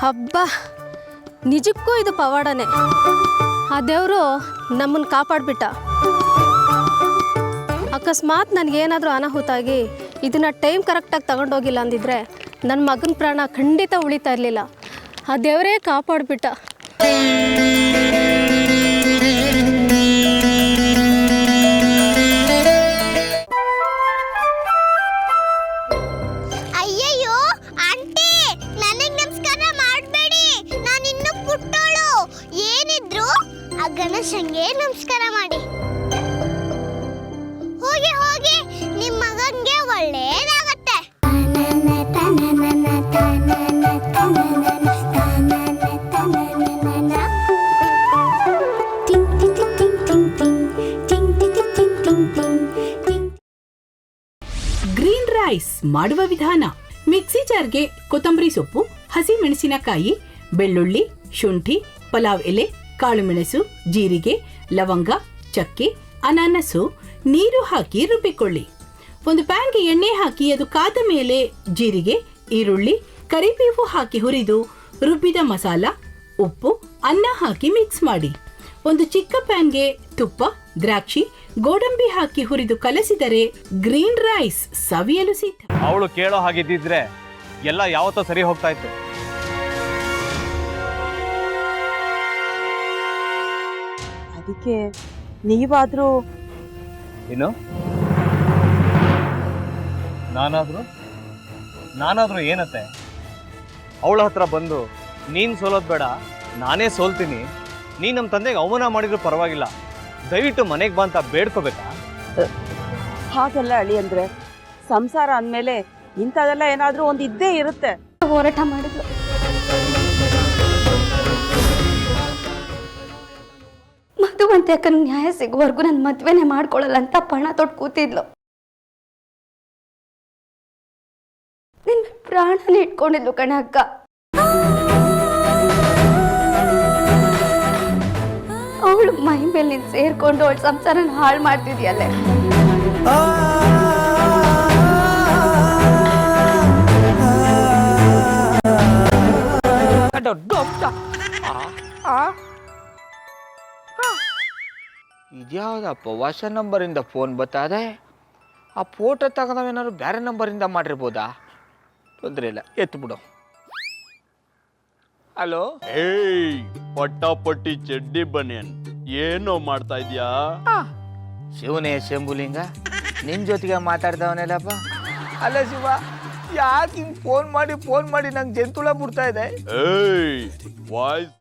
ಹಬ್ಬ ನಿಜಕ್ಕೂ ಇದು ಪವಾಡನೇ. ಆ ದೇವರು ನಮ್ಮನ್ನು ಕಾಪಾಡಿಬಿಟ್ಟ. ಅಕಸ್ಮಾತ್ ನನಗೇನಾದರೂ ಅನಾಹುತ ಆಗಿ ಇದನ್ನು ಟೈಮ್ ಕರೆಕ್ಟಾಗಿ ತಗೊಂಡೋಗಿಲ್ಲ ಅಂದಿದ್ರೆ ನನ್ನ ಮಗನ ಪ್ರಾಣ ಖಂಡಿತ ಉಳಿತಾ ಇರಲಿಲ್ಲ. ಆ ದೇವರೇ ಕಾಪಾಡಿಬಿಟ್ಟ. ಗಣೇಶಂಗೆ ನಮಸ್ಕಾರ ಮಾಡಿ. ಹೋಗಿ ಹೋಗಿ ನಿಮ್ಮ ಮಗನ್ಗೆ ಒಳ್ಳೇದಾಗತ್ತೆ. ಗ್ರೀನ್ ರೈಸ್ ಮಾಡುವ ವಿಧಾನ. ಮಿಕ್ಸಿ ಜಾರ್ಗೆ ಕೊತ್ತಂಬರಿ ಸೊಪ್ಪು, ಹಸಿ ಮೆಣಸಿನಕಾಯಿ, ಬೆಳ್ಳುಳ್ಳಿ, ಶುಂಠಿ, ಪಲಾವ್ ಎಲೆ, ಕಾಳುಮೆಣಸು, ಜೀರಿಗೆ, ಲವಂಗ, ಚಕ್ಕೆ, ಅನಾನಸು, ನೀರು ಹಾಕಿ ರುಬ್ಬಿಕೊಳ್ಳಿ. ಒಂದು ಪ್ಯಾನ್ಗೆ ಎಣ್ಣೆ ಹಾಕಿ ಅದು ಕಾದ ಮೇಲೆ ಜೀರಿಗೆ, ಈರುಳ್ಳಿ, ಕರಿಬೇವು ಹಾಕಿ ಹುರಿದು ರುಬ್ಬಿದ ಮಸಾಲ, ಉಪ್ಪು, ಅನ್ನ ಹಾಕಿ ಮಿಕ್ಸ್ ಮಾಡಿ. ಒಂದು ಚಿಕ್ಕ ಪ್ಯಾನ್ಗೆ ತುಪ್ಪ, ದ್ರಾಕ್ಷಿ, ಗೋಡಂಬಿ ಹಾಕಿ ಹುರಿದು ಕಲಸಿದರೆ ಗ್ರೀನ್ ರೈಸ್ ಸವಿಯಲು ಸಿದ್ಧ. ಅವಳು ಕೇಳೋ ಹಾಗಿದ್ದಿದ್ರೆ ಎಲ್ಲ ಯಾವತ್ತೋ ಸರಿ ಹೋಗ್ತಾ ಇತ್ತು. ಅದಕ್ಕೆ ನೀವಾದ್ರೂ ಏನು? ನಾನಾದ್ರೂ ಏನತ್ತೆ? ಅವಳ ಹತ್ರ ಬಂದು ನೀನು ಸೋಲೋದು ಬೇಡ, ನಾನೇ ಸೋಲ್ತೀನಿ, ನೀನು ನಮ್ಮ ತಂದೆಗೆ ಅವಮಾನ ಮಾಡಿದ್ರು ಪರವಾಗಿಲ್ಲ, ದಯವಿಟ್ಟು ಮನೆಗೆ ಬಾ ಅಂತ ಬೇಡ್ಕೋಬೇಕಾ? ಹಾಗೆಲ್ಲ ಅಳಿ ಅಂದ್ರೆ ಸಂಸಾರ ಅಂದಮೇಲೆ ಇಂಥದೆಲ್ಲ ಏನಾದ್ರೂ ಒಂದು ಇದ್ದೇ ಇರುತ್ತೆ. ಹೋರಾಟ ಮಾಡಿದ್ರು. ಮಧುವಂತೆ ಅಕ್ಕನ ನ್ಯಾಯ ಸಿಗುವವರೆಗೂ ನನ್ನ ಮದ್ವೆನೇ ಮಾಡ್ಕೊಳ್ಳಲ್ಲ ಅಂತ ಪಣ ತೊಟ್ಟು ಕೂತಿದ್ಲು. ನಿನ್ನ ಪ್ರಾಣನೇ ಇಟ್ಕೊಂಡಿದ್ಲು ಕಣೆ ಅಕ್ಕ. ಅವಳು ಮೈ ಮೇಲೆ ನೀನು ಸೇರ್ಕೊಂಡು ಅವಳ ಸಂಸಾರನ ಹಾಳು ಮಾಡ್ತಿದ್ಯಲ್ಲೇ. ಇದ್ಯಾವುದಪ್ಪ ಹೊಸ ನಂಬರಿಂದ ಫೋನ್ ಬತ್ತದೆ? ಆ ಫೋಟೋ ತಗೊಂಡವೇನಾದ್ರು ಬೇರೆ ನಂಬರಿಂದ ಮಾಡಿರ್ಬೋದಾ? ತೊಂದರೆ ಇಲ್ಲ, ಎತ್ತು ಬಿಡು. ಹಲೋ, ಏಯ್ ಪಟ್ಟಾಪಟ್ಟಿ ಚಡ್ಡಿ ಬನಿಯನ್, ಏನೋ ಮಾಡ್ತಾ ಇದ್ಯಾ? ಶಿವನೇ ಶಂಭುಲಿಂಗ, ನಿನ್ ಜೊತೆಗೆ ಮಾತಾಡ್ದವನೆಲ್ಲಪ್ಪ. ಅಲ್ಲ ಶಿವ, ಯಾಕೆ ಹಿಂಗ್ ಫೋನ್ ಮಾಡಿ ನಂಗೆ ಜಂತುಳ ಬಿಡ್ತಾ ಇದೆ? ಏಯ್ ವಾಯ್ಸ್